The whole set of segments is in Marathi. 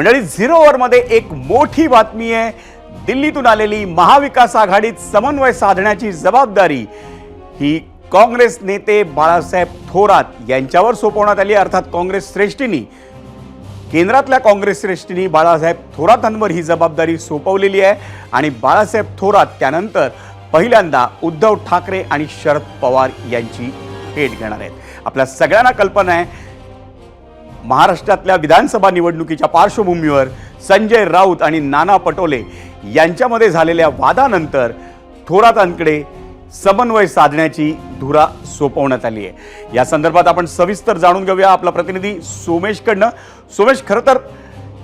मंडळी, झिरो ओव्हरमध्ये एक मोठी बातमी आहे. दिल्लीतून आलेली महाविकास आघाडीत समन्वय साधण्याची जबाबदारी ही काँग्रेस नेते बाळासाहेब थोरात यांच्यावर सोपवण्यात आली. अर्थात काँग्रेस श्रेष्ठींनी, केंद्रातल्या काँग्रेस श्रेष्ठींनी बाळासाहेब थोरातांवर ही जबाबदारी सोपवलेली आहे. आणि बाळासाहेब थोरात त्यानंतर पहिल्यांदा उद्धव ठाकरे आणि शरद पवार यांची भेट घेणार आहेत. आपल्या सगळ्यांना कल्पना आहे, महाराष्ट्रातल्या विधानसभा निवडणुकीच्या पार्श्वभूमीवर संजय राऊत आणि नाना पटोले यांच्यामध्ये झालेल्या वादानंतर थोरातांकडे समन्वय साधण्याची धुरा सोपवण्यात आली आहे. या संदर्भात आपण सविस्तर जाणून घेऊया आपला प्रतिनिधी सोमेशकडनं. सोमेश, खरं तर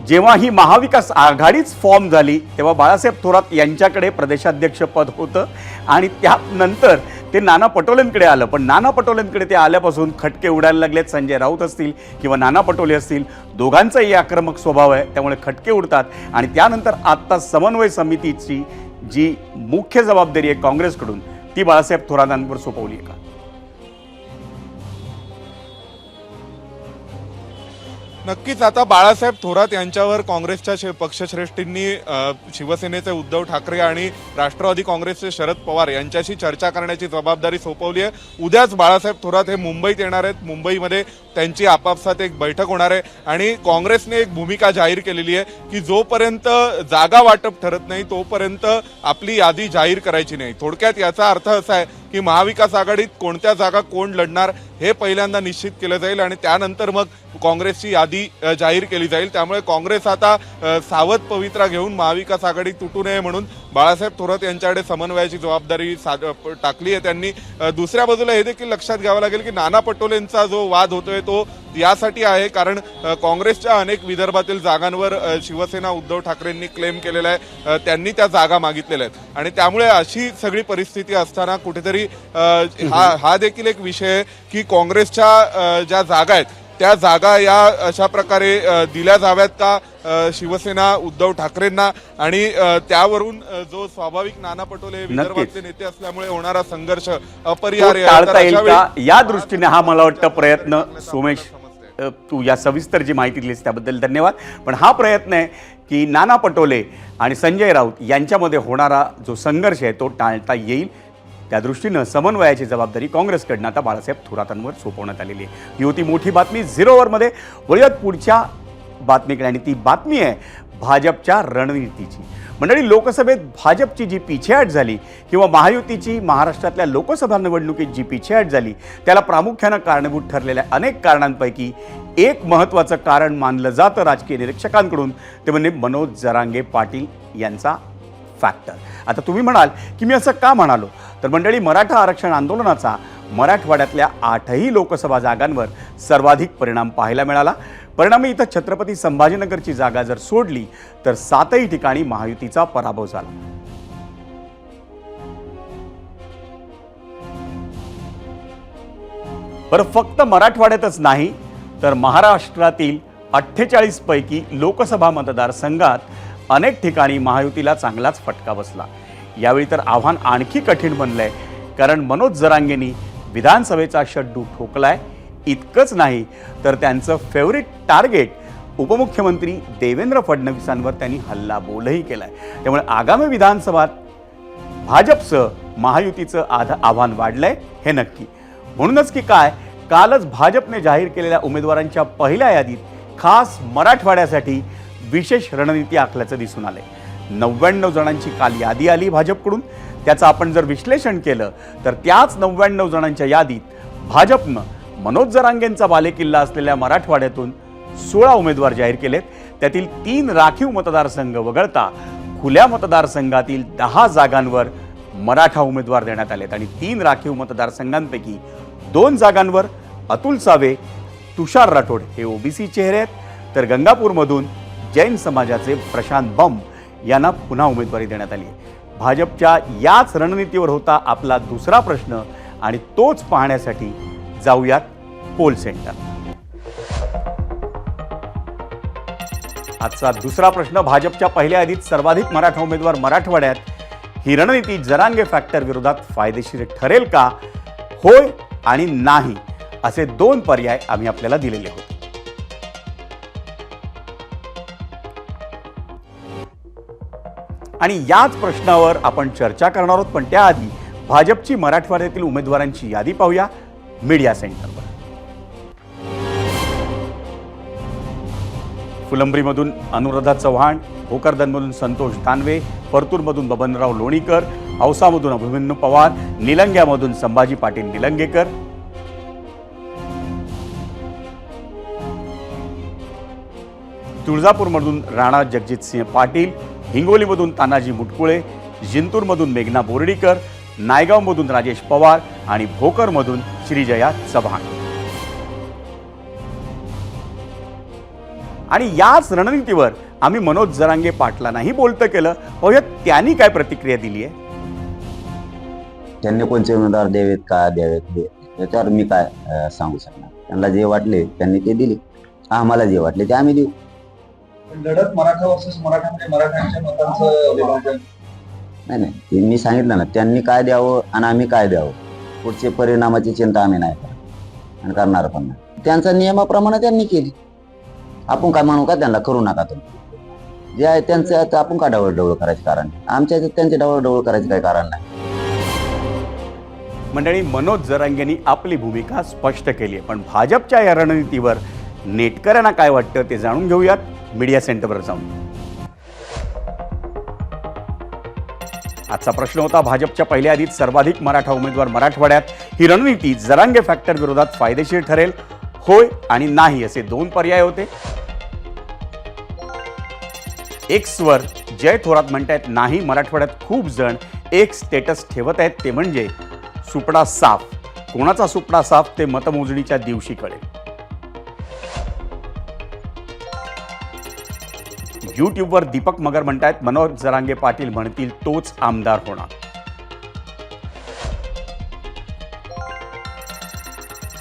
जेव्हा ही महाविकास आघाडीच फॉर्म झाली तेव्हा बाळासाहेब थोरात यांच्याकडे प्रदेशाध्यक्षपद होतं आणि त्यानंतर ते नाना पटोलेंकडे आलं. पण नाना पटोलेंकडे ते आल्यापासून खटके उडायला लागलेत. संजय राऊत असतील किंवा नाना पटोले असतील, दोघांचाही आक्रमक स्वभाव आहे, त्यामुळे खटके उडतात. आणि त्यानंतर आत्ता समन्वय समितीची जी मुख्य जबाबदारी आहे काँग्रेसकडून, ती बाळासाहेब थोरातांवर सोपवली आहे का? नक्कीच आता बाळासाहेब थोरात यांच्यावर काँग्रेसच्या पक्षश्रेष्ठींनी शिवसेनेचे उद्धव ठाकरे आणि राष्ट्रवादी काँग्रेसचे शरद पवार यांच्याशी चर्चा करण्याची जबाबदारी सोपवली आहे. उद्याच बाळासाहेब थोरात हे मुंबईत येणार आहेत. मुंबईमध्ये त्यांची आपापसात एक बैठक होणार आहे आणि काँग्रेसने एक भूमिका जाहीर केलेली आहे की जोपर्यंत जागा वाटप ठरत नाही तोपर्यंत आपली यादी जाहीर करायची नाही. थोडक्यात याचा अर्थ असा आहे की महाविकास आघाडीत कोणत्या जागा कोण लढणार हे पहिल्यांदा निश्चित केलं जाईल आणि त्यानंतर मग काँग्रेसची यादी जाहीर केली जाईल. त्यामुळे काँग्रेस आता सावध पवित्रा घेऊन महाविकास आघाडी तुटू नये म्हणून बाळासाहेब थोरात यांच्याकडे समन्वयाची जबाबदारी टाकली आहे त्यांनी. दुसऱ्या बाजूला हे देखील लक्षात घ्यावं लागेल की नाना पटोलेंचा जो वाद होतोय तो यासाठी आहे कारण काँग्रेसच्या अनेक विदर्भातील जागांवर शिवसेना उद्धव ठाकरेंनी क्लेम केलेला आहे. त्यांनी त्या जागा मागितलेल्या आहेत आणि त्यामुळे अशी सगळी परिस्थिती असताना कुठेतरी हा देखील एक विषय आहे की काँग्रेसच्या ज्या जागा आहेत त्या जागा या अशा प्रकारे दिल्या जाव्यात का शिवसेना उद्धव ठाकरेंना आणि त्यावरून जो स्वाभाविक नाना पटोले विदर्भातले नेते असल्यामुळे होणारा संघर्ष अपरिहार्य या दृष्टीने हा मला वाटतं प्रयत्न. सोमेश, तू या सविस्तर जी माहिती दिलीस त्याबद्दल धन्यवाद. पण हा प्रयत्न आहे की नाना पटोले आणि संजय राऊत यांच्यामध्ये होणारा जो संघर्ष आहे तो टाळता येईल. त्या दृष्टीनं समन्वयाची जबाबदारी काँग्रेसकडनं आता बाळासाहेब थोरातांवर सोपवण्यात आलेली आहे. ही होती मोठी बातमी झिरो ओव्हरमध्ये. वळूयात पुढच्या बातमीकडे आणि ती बातमी आहे भाजपच्या रणनीतीची. मंडळी, लोकसभेत भाजपची जी पिछेहाट झाली किंवा महायुतीची महाराष्ट्रातल्या लोकसभा निवडणुकीत जी पिछेहाट झाली त्याला प्रामुख्यानं कारणीभूत ठरलेल्या अनेक कारणांपैकी एक महत्त्वाचं कारण मानलं जातं राजकीय निरीक्षकांकडून, ते म्हणजे मनोज जरांगे पाटील यांचा फॅक्टर. आता तुम्ही म्हणाल की मी असं का म्हणालो, तर मंडळी, मराठा आरक्षण आंदोलनाचा मराठवाड्यातल्या 8ही लोकसभा जागांवर सर्वाधिक परिणाम पाहायला मिळाला. परिणामी इथं छत्रपती संभाजीनगरची जागा जर सोडली तर 7ही ठिकाणी महायुतीचा पराभव झाला. बरं, फक्त मराठवाड्यातच नाही तर महाराष्ट्रातील 48 पैकी लोकसभा मतदारसंघात अनेक ठिकाणी महायुतीला चांगलाच फटका बसला. यावेळी तर आव्हान आणखी कठीण बनलंय कारण मनोज जरांगेंनी विधानसभेचा शड्डू ठोकलाय. इतकंच नाही तर त्यांचं फेवरेट टार्गेट उपमुख्यमंत्री देवेंद्र फडणवीसांवर त्यांनी हल्लाबोलही केलाय. त्यामुळे आगामी विधानसभात भाजपचं महायुतीचं आव्हान वाढलंय हे नक्की. म्हणूनच की काय, कालच भाजपने जाहीर केलेल्या उमेदवारांच्या पहिल्या यादीत खास मराठवाड्यासाठी विशेष रणनीती आखल्याचं दिसून आलंय. 99 जणांची काल यादी आली भाजपकडून. त्याचं आपण जर विश्लेषण केलं तर त्याच 99 जणांच्या यादीत भाजपनं मनोज जरांगेंचा बालेकिल्ला असलेल्या मराठवाड्यातून 16 उमेदवार जाहीर केलेत. त्यातील 3 राखीव मतदारसंघ वगळता खुल्या मतदारसंघातील 10 जागांवर मराठा उमेदवार देण्यात आलेत आणि 3 राखीव मतदारसंघांपैकी 2 जागांवर अतुल सावे, तुषार राठोड हे ओबीसी चेहरे आहेत, तर गंगापूरमधून जैन समाजाचे प्रशांत बंब यांना पुन्हा उमेदवारी देण्यात आली. भाजपच्या याच रणनीतीवर होता आपला दुसरा प्रश्न आणि तोच पाहण्यासाठी जाऊयात पोल सेंटर. आजचा दुसरा प्रश्न, भाजपच्या पहिल्या यादीत सर्वाधिक मराठा उमेदवार मराठवाड्यात, ही रणनीती जरांगे फॅक्टर विरोधात फायदेशीर ठरेल का? होय आणि नाही असे 2 पर्याय आम्ही आपल्याला दिलेले होते. आणि याच प्रश्नावर आपण चर्चा करणार आहोत, पण त्याआधी भाजपची मराठवाड्यातील उमेदवारांची यादी पाहूया मीडिया सेंटरवर. फुलंब्रीमधून अनुराधा चव्हाण, भोकरदनमधून संतोष दानवे, परतूरमधून बबनराव लोणीकर, औसामधून अभिमन्यू पवार, निलंग्यामधून संभाजी पाटील निलंगेकर, तुळजापूरमधून राणा जगजितसिंह पाटील, हिंगोलीमधून तानाजी मुटकुळे, जिंतूरमधून मेघना बोर्डीकर, नायगावमधून राजेश पवार आणि भोकरमधून श्रीजया चव्हाण. आणि याच रणनीतीवर आम्ही मनोज जरांगे पाटलांनाही बोलतं केलं. पाहूया त्यांनी काय प्रतिक्रिया दिली आहे. त्यांनी कोणते उमेदवार द्यावेत का द्यावेत याच्यावर मी काय सांगू शकणार. त्यांना जे वाटले त्यांनी ते दिले, आम्हाला जे वाटले ते आम्ही देऊ. लढत मराठा वर्सेस मराठा म्हणजे मराठ्यांच्या मतांचं विभाजन नाही, ते मी सांगितलं ना, त्यांनी काय द्यावं आणि आम्ही काय द्यावं, पुढचे परिणामाची चिंता आम्ही नाही करत आणि करणार पण नाही. त्यांचा नियमाप्रमाणे त्यांनी केली, आपण काय म्हणू का त्यांना, करू नका तुम्ही. जे आहे त्यांचं आता आपण का डावळडवळ करायचं कारण नाही. आमच्या ह्याच्यात त्यांचे डावळडवळ करायचं काही कारण नाही. मंडळी, मनोज जरांगेंनी आपली भूमिका स्पष्ट केली आहे, पण भाजपच्या या रणनीतीवर नेटकऱ्यांना काय वाटतं ते जाणून घेऊयात मीडिया सेंटरवर जाऊन. आजचा प्रश्न होता, भाजपच्या पहिल्या यादीत सर्वाधिक मराठा उमेदवार मराठवाड्यात. ही रणनीती जरांगे फॅक्टर विरोधात फायदेशीर ठरेल, होय आणि नाही असे दोन पर्याय होते. एक्सवर जय थोरात म्हणतायत नाही, मराठवाड्यात खूप जण एक स्टेटस ठेवत आहेत, ते म्हणजे सुपडा साफ. कोणाचा सुपडा साफ ते मतमोजणीच्या दिवशी कळेल. यूट्यूबवर दीपक मगर म्हणतायत मनोज जरांगे पाटील म्हणतील तोच आमदार होणार.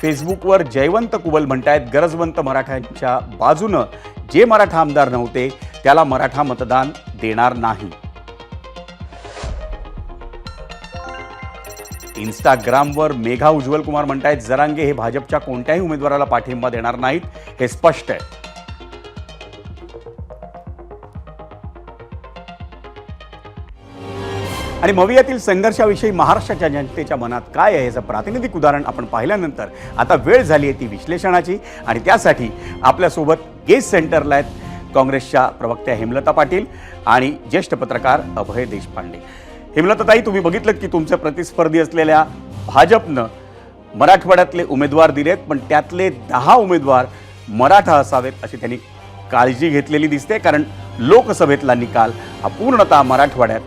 फेसबुकवर जयवंत कुबल म्हणतायत गरजवंत मराठ्यांच्या बाजूनं जे मराठा आमदार नव्हते त्याला मराठा मतदान देणार नाही. इंस्टाग्रामवर मेघा उज्ज्वल कुमार म्हणतायत जरांगे हे भाजपच्या कोणत्याही उमेदवाराला पाठिंबा देणार नाहीत, हे स्पष्ट आहे. आणि मवियातील संघर्षाविषयी महाराष्ट्राच्या जनतेच्या मनात काय आहे याचं प्रातिनिधिक उदाहरण आपण पाहिल्यानंतर आता वेळ झाली आहे ती विश्लेषणाची. आणि त्यासाठी आपल्यासोबत गेस्ट सेंटरला आहेत काँग्रेसच्या प्रवक्त्या हेमलता पाटील आणि ज्येष्ठ पत्रकार अभय देशपांडे. हेमलताताई, तुम्ही बघितलं की तुमचे प्रतिस्पर्धी असलेल्या भाजपनं मराठवाड्यातले उमेदवार दिलेत, पण त्यातले 10 उमेदवार मराठा असावेत अशी त्यांनी काळजी घेतलेली दिसते, कारण लोकसभेतला निकाल हा पूर्णतः मराठवाड्यात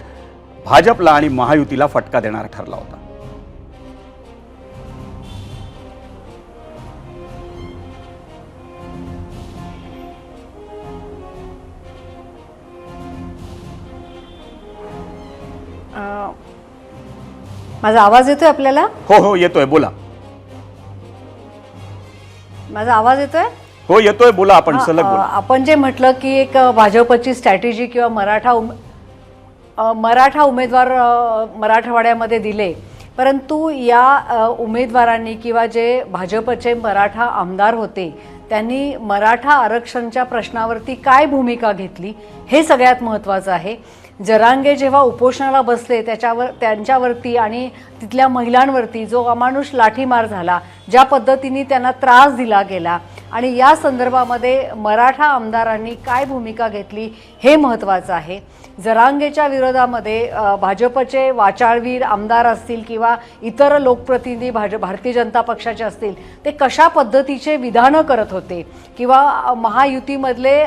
भाजपला आणि महायुतीला फटका देणारा ठरला होता. माझा आवाज येतोय आपल्याला? हो हो येतोय, बोला. माझा आवाज येतोय? हो येतोय, बोला. आपण सलग बोला. आपण जे म्हटलं की एक भाजपची स्ट्रॅटेजी किंवा मराठा उमेदवार मराठवाड्यामध्ये दिले, परंतु या उमेदवारांनी किंवा जे भाजपचे मराठा आमदार होते त्यांनी मराठा आरक्षणच्या प्रश्नावरती काय भूमिका घेतली हे सगळ्यात महत्त्वाचं आहे. जरांगे जेव्हा उपोषणाला बसले त्यांच्यावरती आणि तिथल्या महिलांवरती जो अमानुष लाठीमार झाला, ज्या पद्धतीने त्यांना त्रास दिला गेला आणि या संदर्भामध्ये मराठा आमदारांनी काय भूमिका घेतली हे महत्त्वाचं आहे. जरांगेच्या विरोधामध्ये भाजपचे वाचाळवीर आमदार असतील किंवा इतर लोकप्रतिनिधी भारतीय जनता पक्षाचे असतील, ते कशा पद्धतीचे विधानं करत होते किंवा महायुतीमधले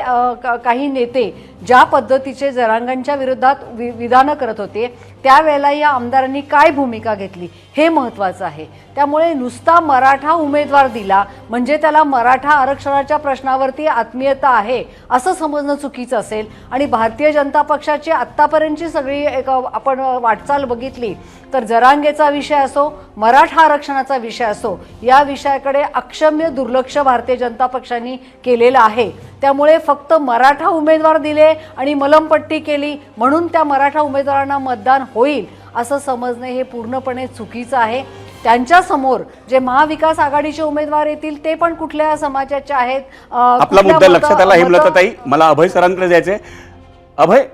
काही नेते ज्या पद्धतीचे जरांगांच्या विरोधात विधानं करत होते, त्यावेळेला या आमदारांनी काय भूमिका घेतली हे महत्त्वाचं आहे. त्यामुळे नुसता मराठा उमेदवार दिला म्हणजे त्याला मराठा आरक्षणाच्या प्रश्नावरती आत्मीयता आहे असं समजणं चुकीचं असेल. आणि भारतीय जनता पक्षाची आत्तापर्यंतची सगळी एक आपण वाटचाल बघितली तर जरांगेचा विषय असो, मराठा आरक्षणाचा विषय असो, या विषयाकडे अक्षम्य दुर्लक्ष भारतीय जनता पक्षाने केलेलं आहे. त्यामुळे फक्त मराठा उमेदवार दिले आणि मलमपट्टी केली म्हणून त्या मराठा उमेदवारांना मतदान होईल असं समजणे हे पूर्णपणे चुकीचं आहे. त्यांच्यासमोर जे महाविकास आघाडीचे उमेदवार येतील ते पण कुठल्या समाजाचे आहेत. आपला मुद्दा लक्षात आला हेमलताताई. मला अभय सरांकडे जायचंय. अभय,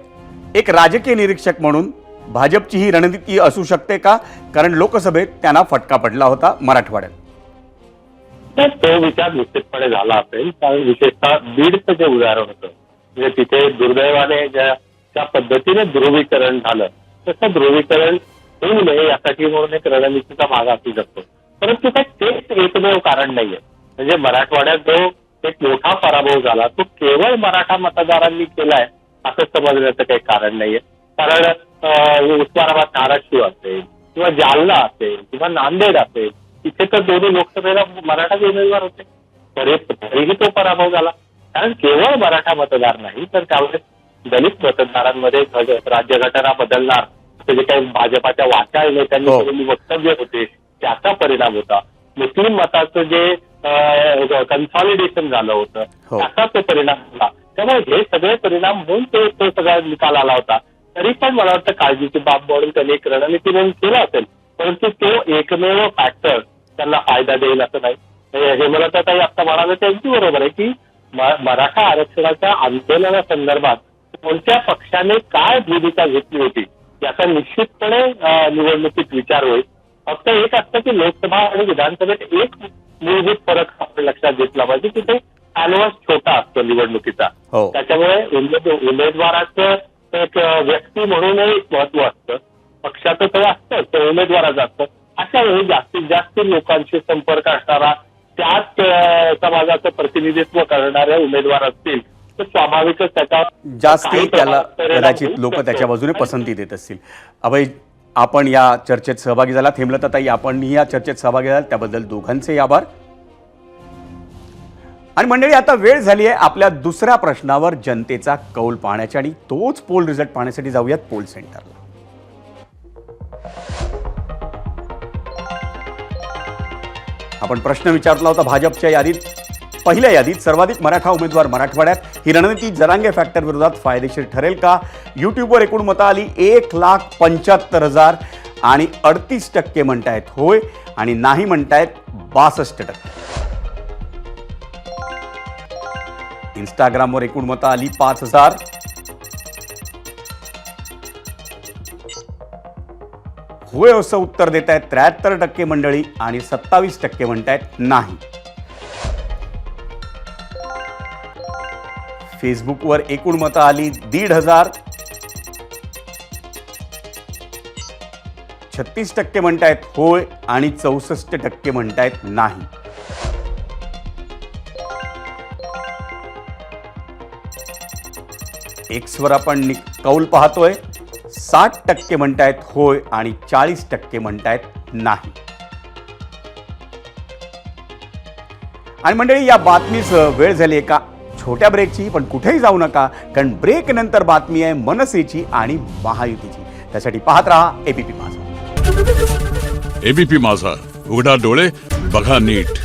एक राजकीय निरीक्षक म्हणून भाजपची ही रणनीती असू शकते का? कारण लोकसभेत त्यांना फटका पडला होता मराठवाड्यात. तर तो विचार निश्चितपणे झाला असेल, कारण विशेषतः बीडचं जे उदाहरण होतं म्हणजे तिथे दुर्दैवाने ज्या पद्धतीने ध्रुवीकरण झालं तसं ध्रुवीकरण होऊ नये यासाठी म्हणून एक रणनीतीचा भाग असू शकतो. परंतु तेच एकमेव कारण नाहीये. म्हणजे मराठवाड्यात जो एक मोठा पराभव झाला तो केवळ मराठा मतदारांनी केलाय असं समजण्याचं काही कारण नाहीये. कारण उस्मानाबाद धाराशिव असेल किंवा जालना असेल किंवा नांदेड असेल इथे तर दोन्ही लोकसभेला मराठा उमेदवार होते, तरीही तो पराभव झाला. कारण केवळ मराठा मतदार नाही तर त्यावेळेस दलित मतदारांमध्ये राज्यघटना बदलणार असं जे काही भाजपाच्या वाचाळ नेत्यांनी केलेली वक्तव्य होते त्याचा परिणाम होता. मुस्लिम मताचं जे कन्सॉलिडेशन झालं होतं त्याचा तो परिणाम झाला. त्यामुळे हे सगळे परिणाम होऊन तो सगळा निकाल आला होता. तरी पण मला वाटतं काळजीची बाब म्हणून त्यांनी एक रणनीती म्हणून केला असेल, परंतु तो एकमेव फॅक्टर त्यांना फायदा देईल असं नाही. हेमलताताई आता म्हणाले त्यांची बरोबर आहे की मराठा आरक्षणाच्या आंदोलनासंदर्भात कोणत्या पक्षाने काय भूमिका घेतली होती याचा निश्चितपणे निवडणुकीत विचार होईल. फक्त एक असतं की लोकसभा आणि विधानसभेत एक मूलभूत फरक आपण लक्षात घेतला पाहिजे की ते कॅनव्हास छोटा असतो निवडणुकीचा. त्याच्यामुळे उमेदवाराचं एक व्यक्ती म्हणूनही महत्व असतं, पक्षाचं ते असतं ते उमेदवाराचं असतं. अशा वेळी जास्तीत जास्त लोकांशी संपर्क असणारा त्याच समाजाचं प्रतिनिधित्व करणारे उमेदवार असतील तर स्वाभाविकच त्याचा जास्ती त्याला कदाचित लोक त्याच्या बाजूने पसंती देत असतील. अभय, आपण या चर्चेत सहभागी झालात. हेमलताताई, आपण या चर्चेत सहभागी झालात त्याबद्दल दोघांचे आभार. आणि मंडळी, आता वेळ झाली आहे आपल्या दुसऱ्या प्रश्नावर जनतेचा कौल पाहण्याची आणि तोच पोल रिझल्ट पाहण्यासाठी जाऊयात पोल सेंटरला. आपण प्रश्न विचारला होता भाजपच्या यादीत, पहिल्या यादीत सर्वाधिक मराठा उमेदवार मराठवाड्यात, ही रणनीती जरांगे फॅक्टर विरोधात फायदेशीर ठरेल का? युट्यूबवर एकूण मतं आली 1,75,000 आणि 38% म्हणतायत होय आणि नाही म्हणतायत 62%. इंस्टाग्रामवर एकूण मतं आली 5,000. होय असं उत्तर देत आहेत 73% मंडळी आणि 27% म्हणतायत नाही. फेसबुकवर एकूण मतं आली 1,500. 36% म्हणतायत होय आणि 64% म्हणतायत नाही. एक्सवर आपण कौल पाहतोय 60% म्हणतायत होय आणि 40% म्हणतायत नाही. आणि मंडळी, या बातमीसह वेळ झाली एका छोट्या ब्रेकची, पण कुठेही जाऊ नका कारण ब्रेक नंतर बातमी आहे मनसेची आणि महायुतीची. त्यासाठी पाहत रहा एबीपी माझा. एबीपी माझा, उघडा डोळे बघा नीट.